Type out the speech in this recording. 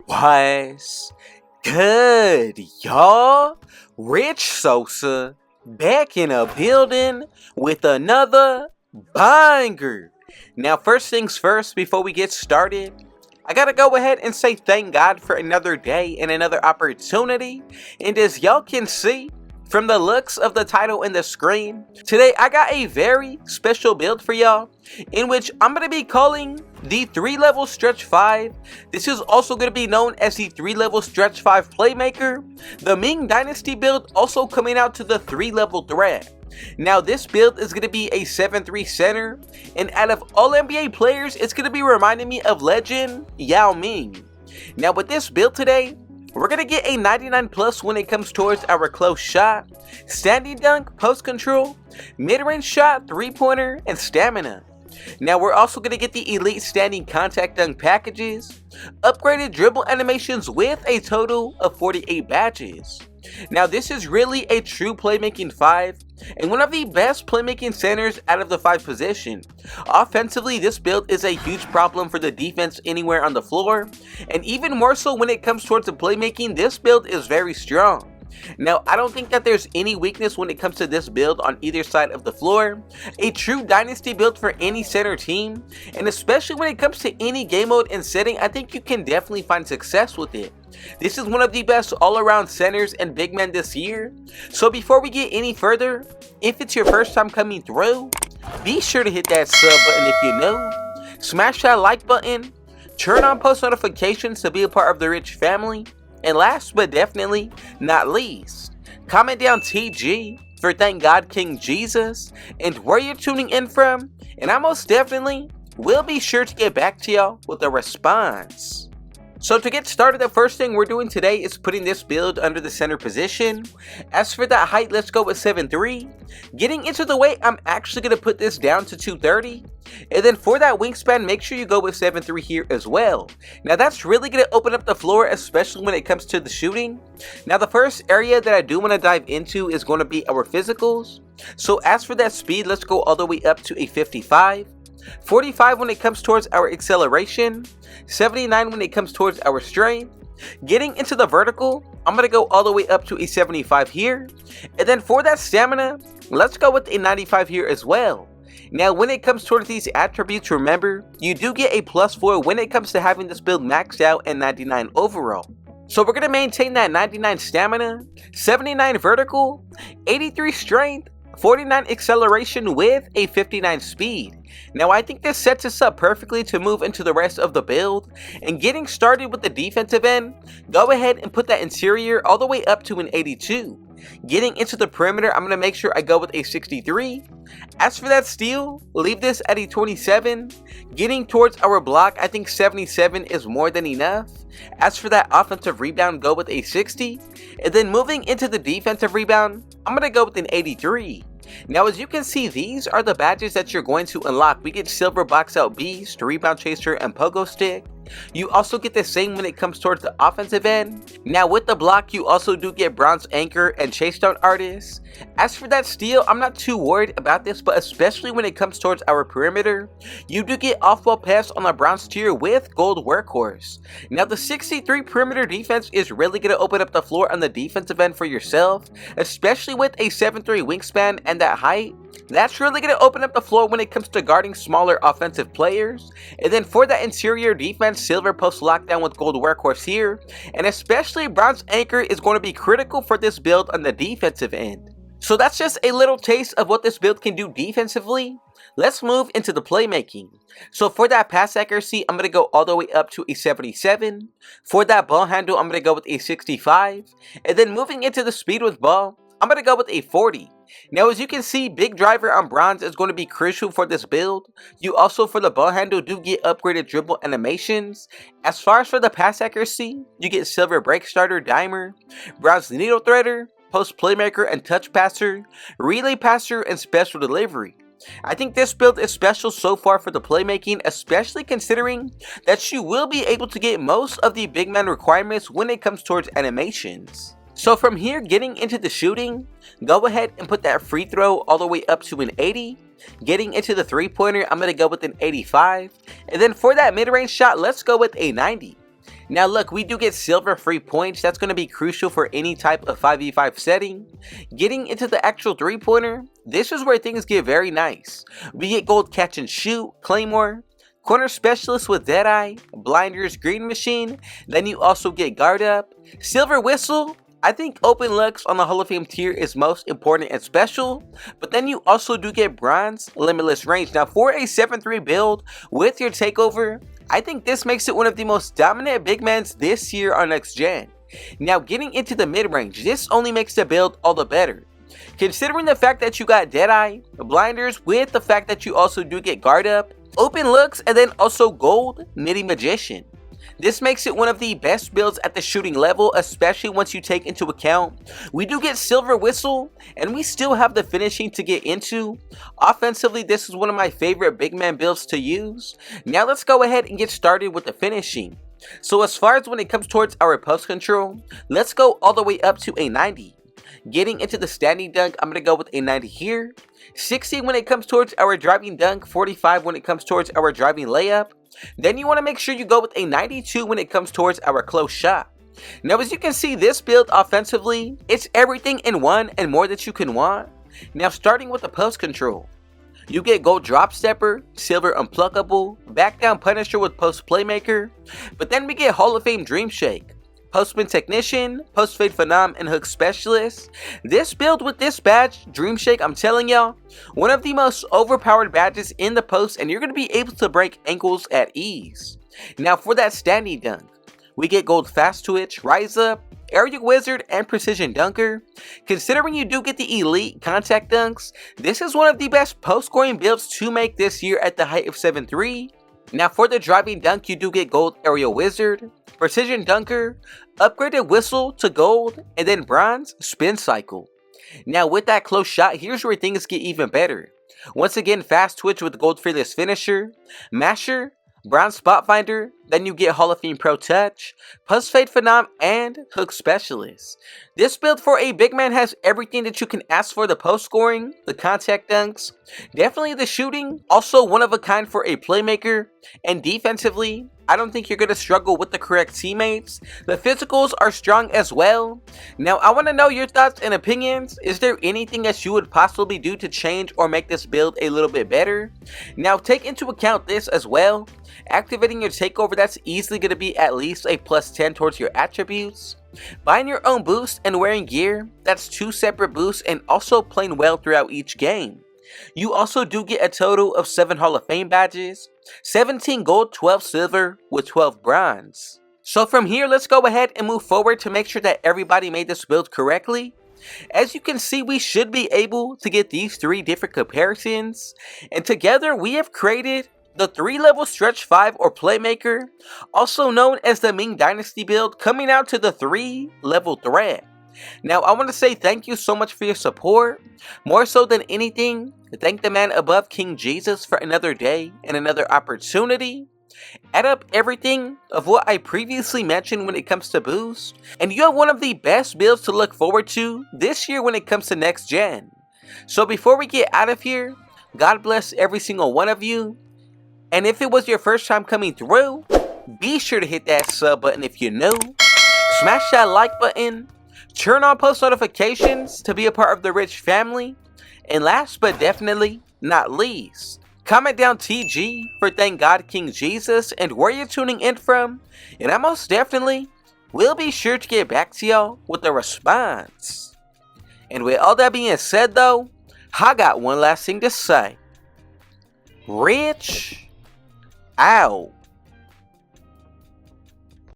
What's good, y'all? Rich Sosa back in a building with another banger. Now, first things first, before we get started, I gotta go ahead and say thank God for another day and another opportunity. And as y'all can see from the looks of the title and the screen, today I got a very special build for y'all, in which I'm going to be calling the 3-level stretch 5. This is also going to be known as the 3-level stretch 5 playmaker. The Ming Dynasty build also coming out to the 3-level threat. Now this build is going to be a 7-3 center, and out of all NBA players, it's going to be reminding me of legend Yao Ming. Now with this build today, we're going to get a 99 plus when it comes towards our close shot, standing dunk, post control, mid-range shot, 3-pointer, and stamina. Now we're also going to get the elite standing contact dunk packages, upgraded dribble animations with a total of 48 badges. Now this is really a true playmaking 5 and one of the best playmaking centers out of the 5 position. Offensively, this build is a huge problem for the defense anywhere on the floor, and even more so when it comes towards the playmaking, this build is very strong. Now, I don't think that there's any weakness when it comes to this build on either side of the floor. A true dynasty build for any center team, and especially when it comes to any game mode and setting, I think you can definitely find success with it. This is one of the best all-around centers and big men this year. So before we get any further, if it's your first time coming through, be sure to hit that sub button if you're new, smash that like button, turn on post notifications to be a part of the Rich family, and last but definitely not least, comment down TG for Thank God King Jesus and where you're tuning in from, and I most definitely will be sure to get back to y'all with a response. So to get started, the first thing we're doing today is putting this build under the center position. As for that height, let's go with 7'3". Getting into the weight, I'm actually going to put this down to 230. And then for that wingspan, make sure you go with 7'3" here as well. Now that's really going to open up the floor, especially when it comes to the shooting. Now the first area that I do want to dive into is going to be our physicals. So as for that speed, let's go all the way up to a 55. 45 when it comes towards our acceleration, 79 when it comes towards our strength. Getting into the vertical, I'm going to go all the way up to a 75 here. And then for that stamina, let's go with a 95 here as well. Now when it comes towards these attributes, remember, you do get a +4 when it comes to having this build maxed out and 99 overall. So we're going to maintain that 99 stamina, 79 vertical, 83 strength, 49 acceleration with a 59 speed. Now I think this sets us up perfectly to move into the rest of the build, and getting started with the defensive end, go ahead and put that interior all the way up to an 82. Getting into the perimeter, I'm going to make sure I go with a 63. As for that steal, leave this at a 27. Getting towards our block, I think 77 is more than enough. As for that offensive rebound, go with a 60. And then moving into the defensive rebound, I'm going to go with an 83. Now as you can see, these are the badges that you're going to unlock. We get Silver Box Out Beast, Rebound Chaser, and Pogo Stick. You also get the same when it comes towards the offensive end. Now with the block, you also do get Bronze Anchor and Chase Down Artist. As for that steal, I'm not too worried about this, but especially when it comes towards our perimeter, you do get off-ball pass on the bronze tier with Gold Workhorse. Now the 63 perimeter defense is really going to open up the floor on the defensive end for yourself, especially with a 7'3" wingspan and that height. That's really going to open up the floor when it comes to guarding smaller offensive players. And then for that interior defense, Silver Post Lockdown with Gold Workhorse here, and especially Bronze Anchor is going to be critical for this build on the defensive end. So that's just a little taste of what this build can do defensively. Let's move into the playmaking. So for that pass accuracy, I'm going to go all the way up to a 77. For that ball handle, I'm going to go with a 65. And then moving into the speed with ball, I'm going to go with a 40. Now as you can see, big driver on bronze is going to be crucial for this build. You also for the ball handle do get upgraded dribble animations. As far as for the pass accuracy, you get Silver Break Starter, Dimer, Bronze Needle Threader, Post Playmaker and Touch Passer, Relay Passer, and Special Delivery. I think this build is special so far for the playmaking, especially considering that you will be able to get most of the big man requirements when it comes towards animations. So from here, getting into the shooting, go ahead and put that free throw all the way up to an 80. Getting into the three-pointer, I'm going to go with an 85. And then for that mid-range shot, let's go with a 90. Now look, we do get silver free points. That's going to be crucial for any type of 5v5 setting. Getting into the actual 3-pointer, this is where things get very nice. We get gold catch and shoot, claymore, corner specialist with Deadeye, blinders, green machine. Then you also get guard up, silver whistle. I think open looks on the Hall of Fame tier is most important and special, but then you also do get bronze, limitless range. Now for a 7-3 build with your takeover, I think this makes it one of the most dominant big mans this year on next gen. Now getting into the mid range, this only makes the build all the better. Considering the fact that you got Deadeye, blinders, with the fact that you also do get guard up, open looks, and then also gold, Nitty Magician. This makes it one of the best builds at the shooting level, especially once you take into account we do get silver whistle and we still have the finishing to get into. Offensively, this is one of my favorite big man builds to use. Now let's go ahead and get started with the finishing. So as far as when it comes towards our post control, let's go all the way up to a 90. Getting into the standing dunk, I'm going to go with a 90 here. 60 when it comes towards our driving dunk, 45 when it comes towards our driving layup. Then you want to make sure you go with a 92 when it comes towards our close shot. Now as you can see, this build offensively, it's everything in one and more that you can want. Now starting with the post control, you get gold drop stepper, silver unpluckable, back down punisher with post playmaker, but then we get Hall of Fame dream shake, post spin technician, post fade phenom, and hook specialist. This build with this badge, dream shake, I'm telling y'all, one of the most overpowered badges in the post, and you're going to be able to break ankles at ease. Now for that standing dunk, we get gold fast twitch, rise up, area wizard, and precision dunker. Considering you do get the elite contact dunks, this is one of the best post scoring builds to make this year at the height of 7'3". Now for the driving dunk, you do get gold area wizard, precision dunker, upgraded whistle to gold, and then bronze spin cycle. Now with that close shot, here's where things get even better. Once again, fast twitch with gold fearless finisher, masher, bronze spot finder, then you get Hall of Fame pro touch, post fade phenom, and hook specialist. This build for a big man has everything that you can ask for: the post scoring, the contact dunks, definitely the shooting, also one of a kind for a playmaker, and defensively, I don't think you're going to struggle with the correct teammates. The physicals are strong as well. Now I want to know your thoughts and opinions. Is there anything that you would possibly do to change or make this build a little bit better? Now take into account this as well. Activating your takeover, that's easily going to be at least a +10 towards your attributes. Buying your own boost and wearing gear, that's 2 separate boosts, and also playing well throughout each game. You also do get a total of 7 Hall of Fame badges, 17 gold, 12 silver, with 12 bronze. So from here, let's go ahead and move forward to make sure that everybody made this build correctly. As you can see, we should be able to get these 3 different comparisons, and together we have created the 3-level stretch 5 or playmaker, also known as the Ming Dynasty build, coming out to the 3-level threat. Now I want to say thank you so much for your support. More so than anything, thank the man above, King Jesus, for another day and another opportunity. Add up everything of what I previously mentioned when it comes to boost, and you have one of the best builds to look forward to this year when it comes to next gen. So before we get out of here, God bless every single one of you. And if it was your first time coming through, be sure to hit that sub button if you're new. Smash that like button. Turn on post notifications to be a part of the rich family. And last but definitely not least, comment down TG for thank God King Jesus and where you're tuning in from. And I most definitely will be sure to get back to y'all with a response. And with all that being said though, I got one last thing to say. Rich out.